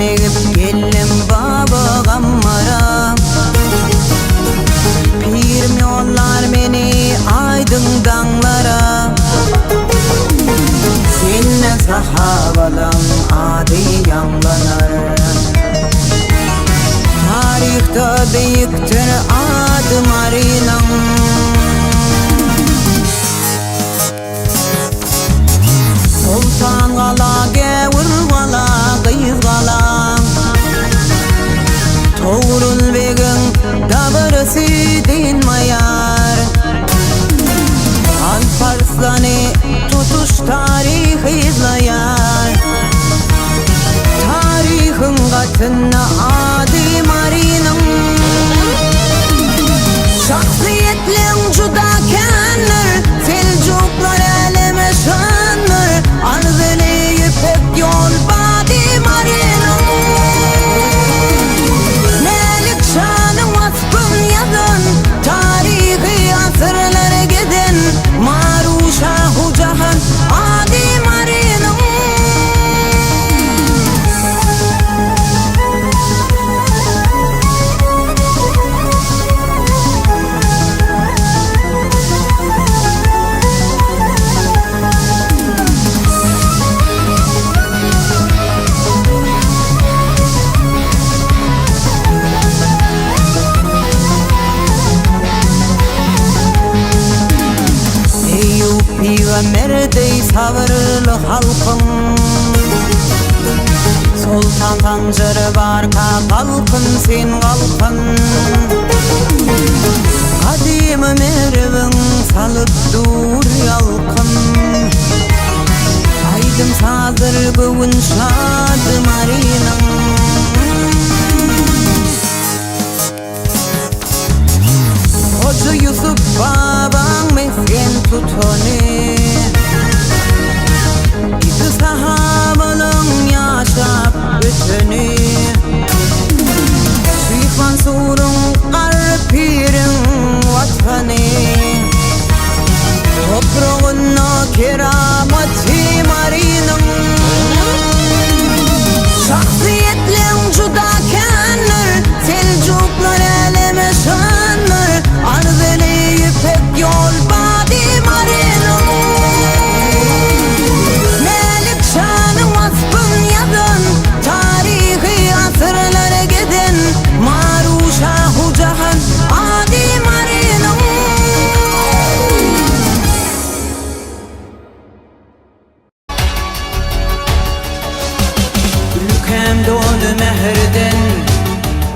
megip gellim baba gammara. Pirim yollar meni aydın dağlara. Seninle sahabadan adi yanlanar. Tarihta büyüktür adım arınan. Sultan gala gevur gala kıyız gala. Toğrul begin davarısı dinmayar. Alparslan'ı tutuş tarih izlayar. Tarihin katına adım arınan. Şahsiyetlen juda kenler. Selçuklar eleme şanlar. Arzeli yüpek yol badim arınan. Melik şanı vasfın yazın. Tarihi asırlara gidin. Maruşa hucahan adim arınan. Peygamber'dey sabırlı halkım. Sultan sancırı barka kalkın sen kalkın. Kadim mervin salıp dur yalkın. Aydım sazır bugün şadım arınan. Hoca Yusuf baban mesken tutoni. İdi sahabalın yaşap bütünü. Şeyh Mansur'un karı pirin vatanı. Toprağına kerameti marinan. Şahsiyetlen juda kenler. Selçuklar eleme şanlar. Arzeli yüpek yol badim arınan. Melik şanı vasfın yazın. Tarihi asırlara gidin. Maruşa hucahan adim arınan. Ülkem dolu meherden.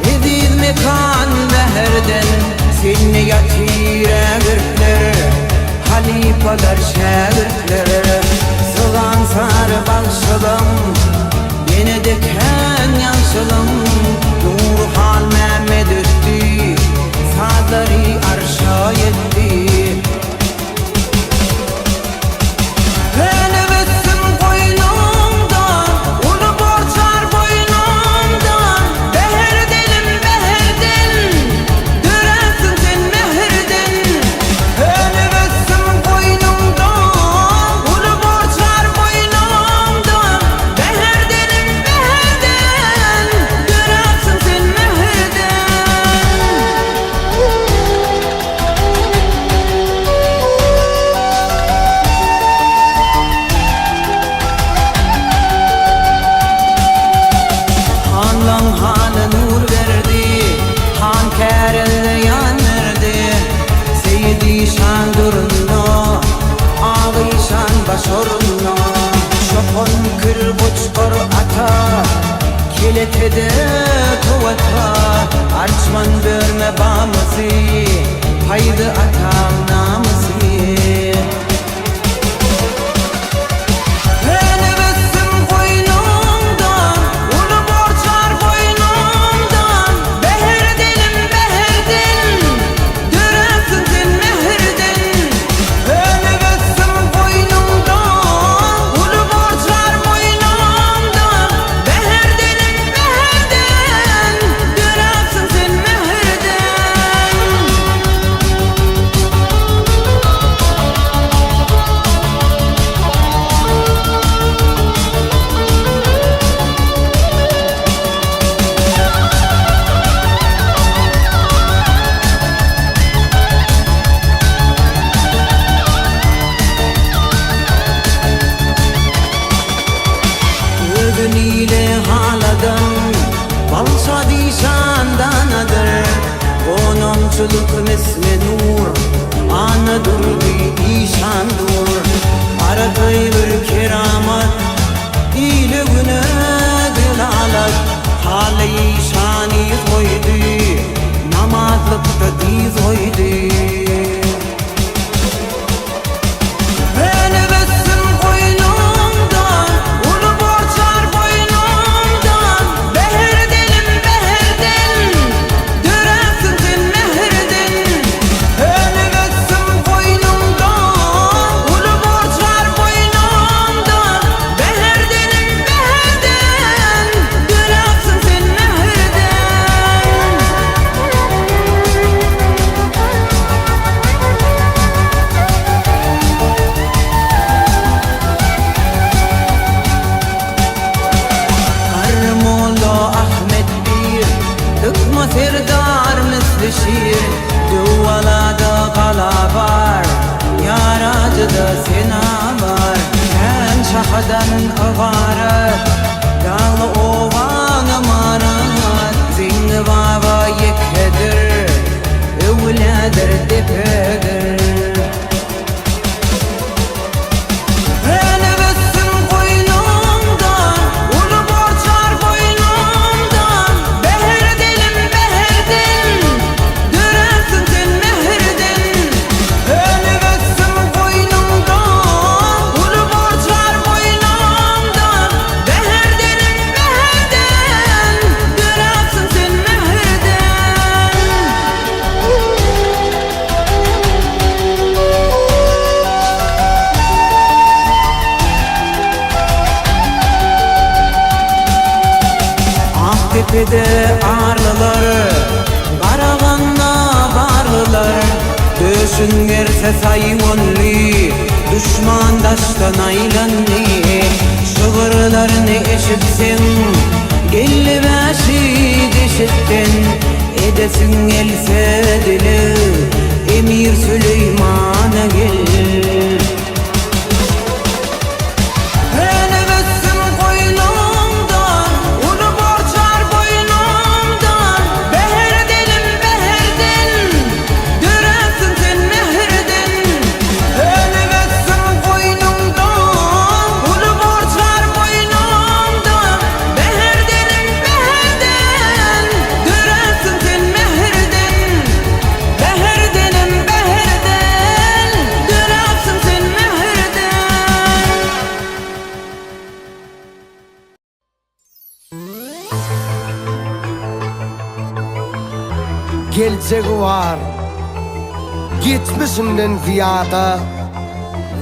Ediz mekan meherden. Seni yatire gırklar. Halifalar şehirler. Sığan sarı balşılım. Yine deken yaşılım. Nur hal Mehmet öttü. Sadari arşa yetti. Kiletede tuvata Arçman börme bağımızı Haydi atam namızı. Bugün ile haladan balsa dişandanadır. Onamçılık mesme nur anadır bir işandur. Aratay bir keramat ile güne dilalat. Hale-i şani koydu namazlıkta diz koydu. Serdar misli şiir duvalada kalabar, yaracıda sena var. Sen şahadan avarat dağlı ovan amarat. Zingli baba yekhedir evladır depedir. Tepede ağrılar, karavanda barılar. Döşün verse sayvonlu, düşman daştan aylanlı. Şıvırlarını eşitsin, gelli başı deşitten. Edesin else dili, Emir Süleyman'a gel. Geleceği var geçmişinden ziyade,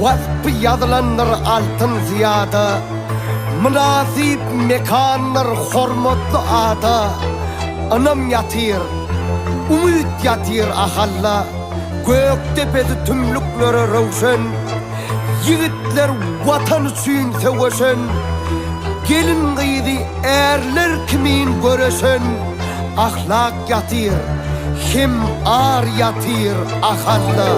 vasfı yazılanlar altın ziyade. Münasip mekanlar hormatlı ada. Anam yatır, umut yatır ahalla. Göktepede tümlükleri ravşen, yiğitler vatan için sevişen. Gelin gıydı erler kimin göreşen. Ahlak yatır, hem ar yatır ahalla.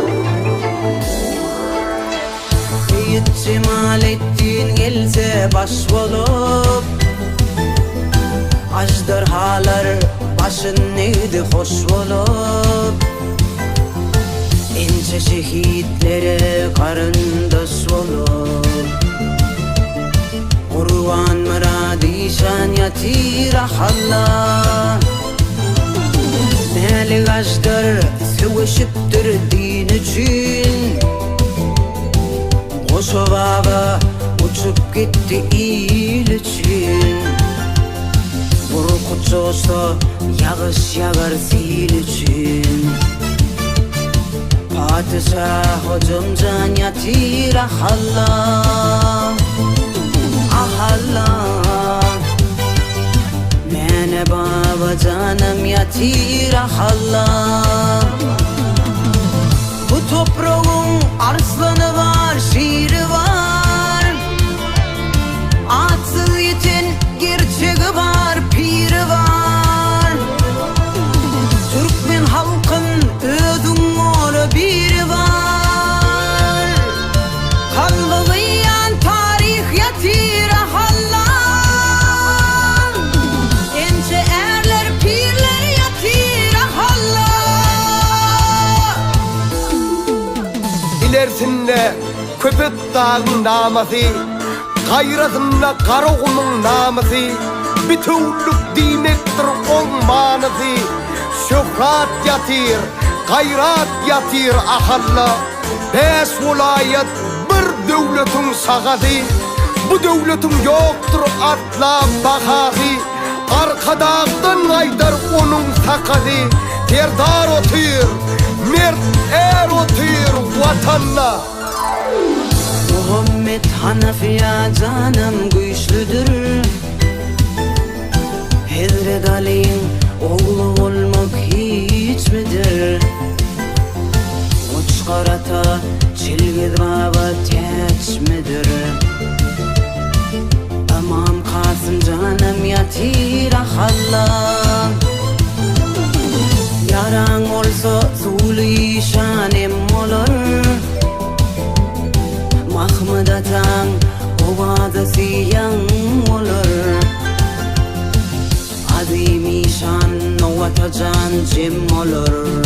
Seyit Cemalettin gelse baş bulup, ajdarhalar başın neydi hoş bulup. Ence şehitlere karındaş bulup, Kurvan Muradişan yatır ahalla. Meli ajdar sevişiptir din için. Kosova'ya uçup gitti il için. Burkut olsa yağış yağar zil için. Padişah hocam can yatır ahalla. Ahalla mene baba canım yatır ahalla. Bu toprağın arslanı var, şiiri var. Atsız yitin gerçeği var, piri var. Türkmen halkın ödün oğlu biri var. Kalbıyan tarih yatır ahalla. İffet dağın namazı, gayrasında karoğunun namazı, bütünlük dinektir on manızı. Şöhret yatır, gayrat yatır ahalla. Beş vilayet bir devletin sağazı. Bu devletin yoktur atla bahası. Arkadağdan aydar onun sakazı. Terdar otur, mert er otur vatanla. Muhammed Hanafiya canım güçlüdür. Hazret Ali'nin oğlu olmak hiç midir? Uç karata çilgid baba teç midir? Tamam Kasım canım yatir ahallam. Yaran olsa Zulu şanem olur. Mahmud atan ovadası yan olur. Azimi şan ovatacan cem olur.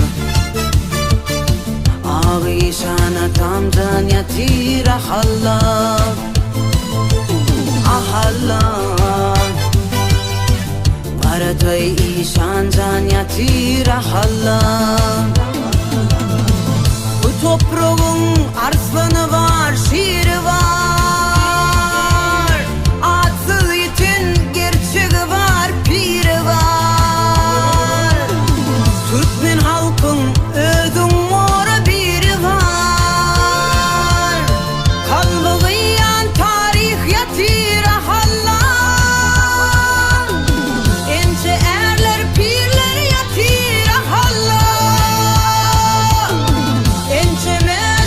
Aği şan atamcan yatir ahallam. Ahallam Karatay işan can yatir ahallam. Bu toprağın arslanı var, şiiri var. Atsız yitin gerçeği var, piri var. Türkmen halkın ödün mora biri var. Kalbı yan tarih yatir ahallam. Ence erler pirler yatir ahallam.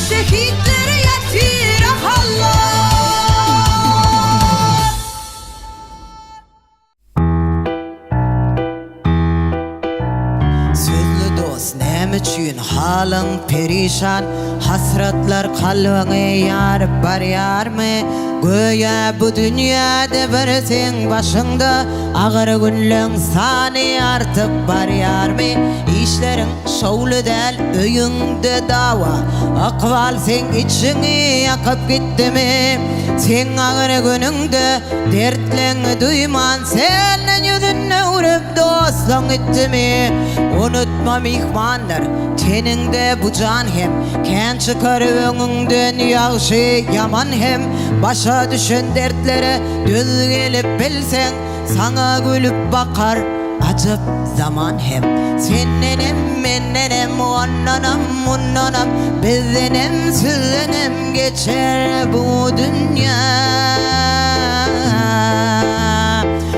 Şehitler yatir ahallam. Sözlü dost nem üçün halın perişan. Hasratlar kalbine yar bar yar mı? Göya bu dünyada bir sen başında. Ağır günlüğün sani artıp bar yar mı? İşlerin şovlu del öyünde dava. Akval sen içini yakıp gitti mi? Sen ağır gününde dertlerini duyman. Senin yüzüne uğrup dostluğun gitti mi? Unutma mihmanlar teninde bu can hem. Ken çıkar önünden yağışı yaman hem. Başa düşen dertlere düz gelip bilsen. Sana gülüp bakar acıp zaman hem. Senenem menenem onanam onanam. Bizdenem sizdenem geçer bu dünya.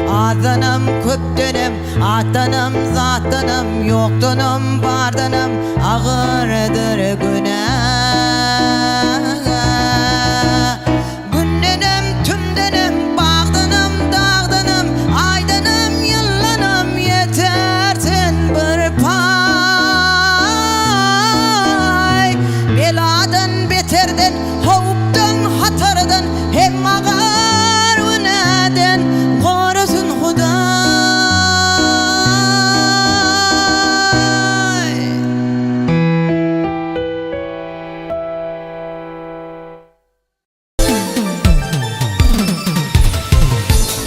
Adanım köptenim, atanım zatanım. Yoktanım bardanım, ağırdır günah. Gündenim tümdenim, bağdanım dağdanım. Aydanım yıllanım, yetersin bir pay. Beladan beterden, hovuptan hatardan. Hem ağır unadan korusun Huday.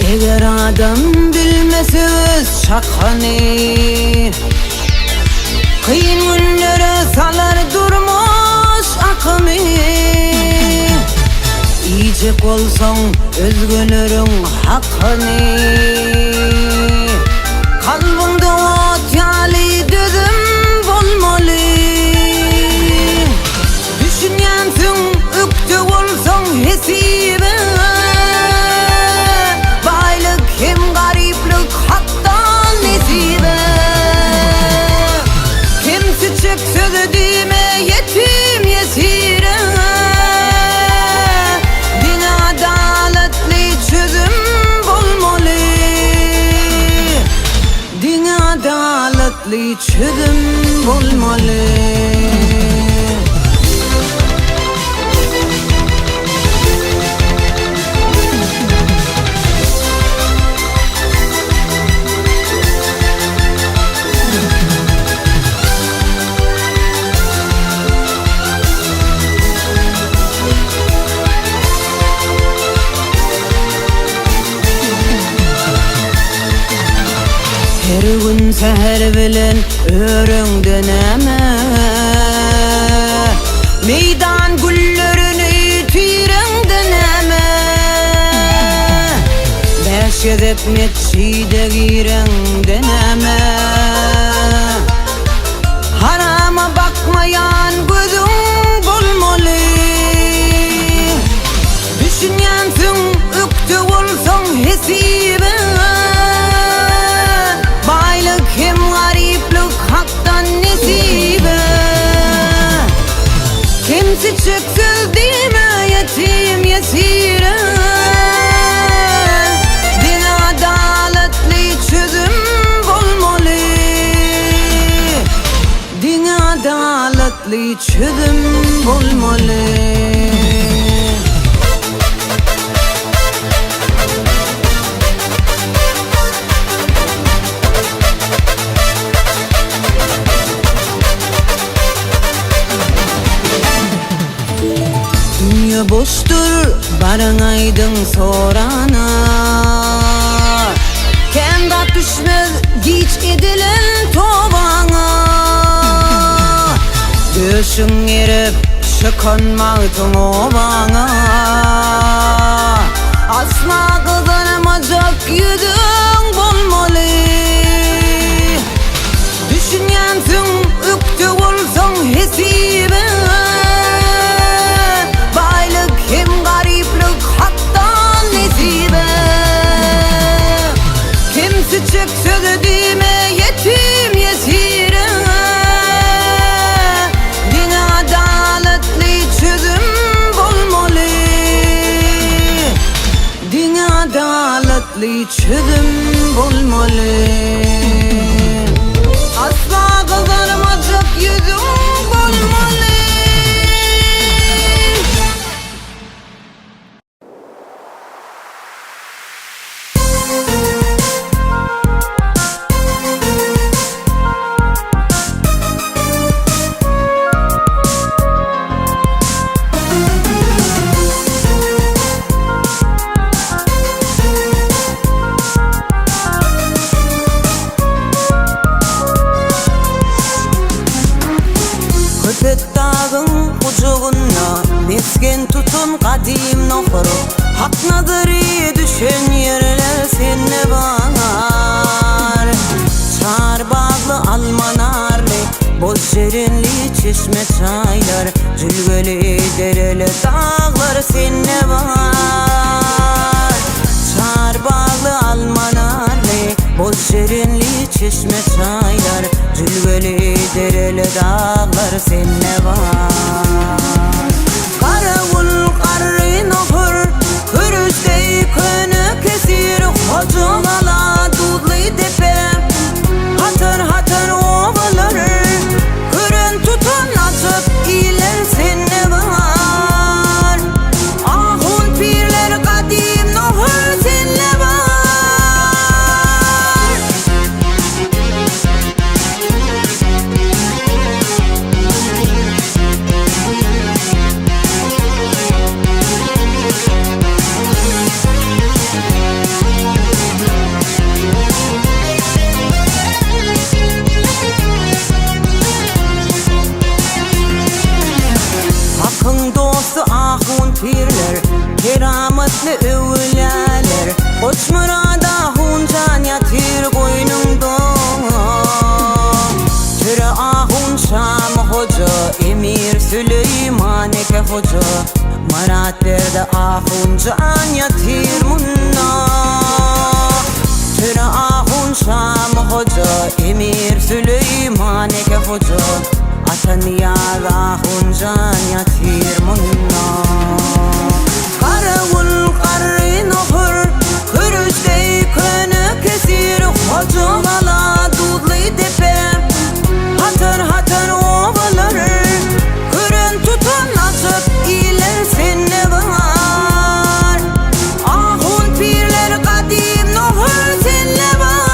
Eğer adam bilmesiz şakanı, kıyın günlere salar durmuş akımı. İyicek olsan özgünürün hakkını. Kalbinde ot yali düzüm bolmalı. Düşünyensin üktü olsan hesibe. Baylık hem gariplik hatta nesibe. Kimsi çek sözü dime yetim yesire. Din adaletli çözüm bulmalı. Din adaletli çözüm bulmalı. Bugün seher bilen örüngdeneme Meydan güllerini tirengdeneme Beş gezep metçide girengdeneme Harama bakmayan gözüm bolmalı Düşünyansın üktü olsan hesibe Baylık hem gariplik haktan nesibe Kimse çıksız deme yetim yesire Din adaletli çözüm bulmalı Din adaletli çözüm bulmalı Dünya boştur barın aydın sorana Kenda düşmez giç edilen tobana Döşün erip şıkınmağıtın obana Asla kazanamacak yüzün bulmalı Düşünyansın üktü olsan hesibe Hem gariplik hattan nesibe Kimse çıksız deme yetim yesire Din adaletli çözüm bulmalı Din adaletli çözüm bulmalı Asla kazanamacak yüzüm bulmalı Dağın ucuğuna mesken tutun kadim nohuru Hak nadırı düşen yerler senne bağlar Çar bağlı almanarlı boz jerinli çeşme çaylar Cülgeli dereli dağlar senne bağlar Çar bağlı almanarlı boz jerinli çeşme çaylar Cülgeli dereli dağlar senne var Karavul karri nohur Kürüzdey könü kesir Hocunala dudlı depe Hatır hatır ovaları Kürün tutun atıp iler senne var Ahun pirler kadim nohur senne var pirler, kerametli övülerler Koç murada huncan yatır koynumda Türe ahun şam hoca, emir Süleyman eke hoca Marat verde ahun can yatır munna Türe ahun şam hoca, emir Süleyman eke hoca Atan yar ahun can yatır munna Karavul karri nohur Kürüzdey könü kesir Hocunala dudlı depe Hatır hatır ovaları Kürün tutun atıp iler senne var Ahun pirler kadim nohur senne var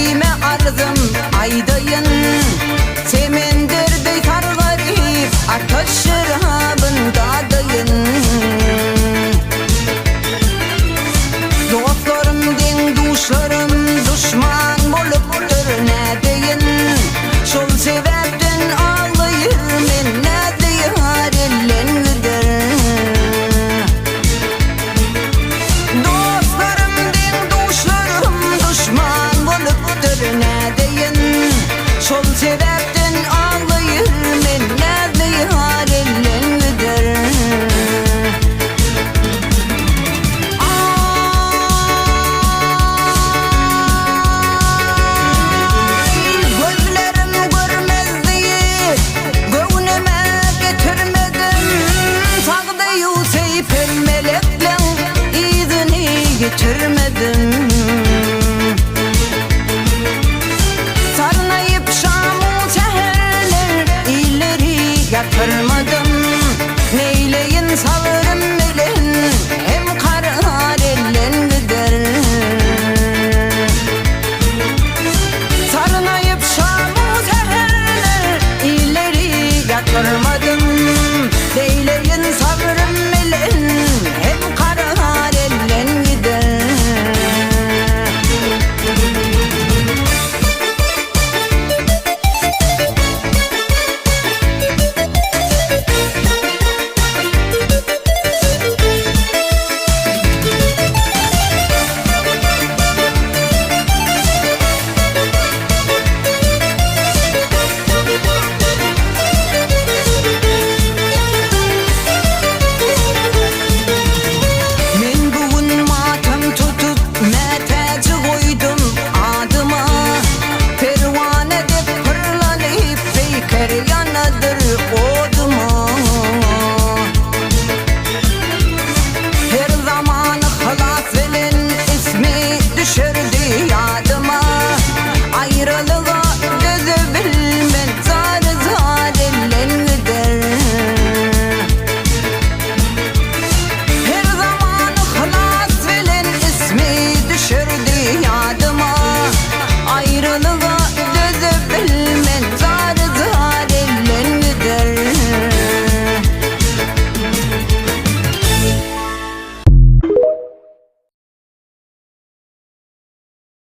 Dime arzım aydayın Semendirde sargarip Ateş şırhabındadayın Dostlarım den duşlarım Düşman boluptur nedeyin Şol sebepten ağlayır men Nedeyi harillengdir Dostlarım den duşlarım Düşman boluptur nedeyin Şol sebepten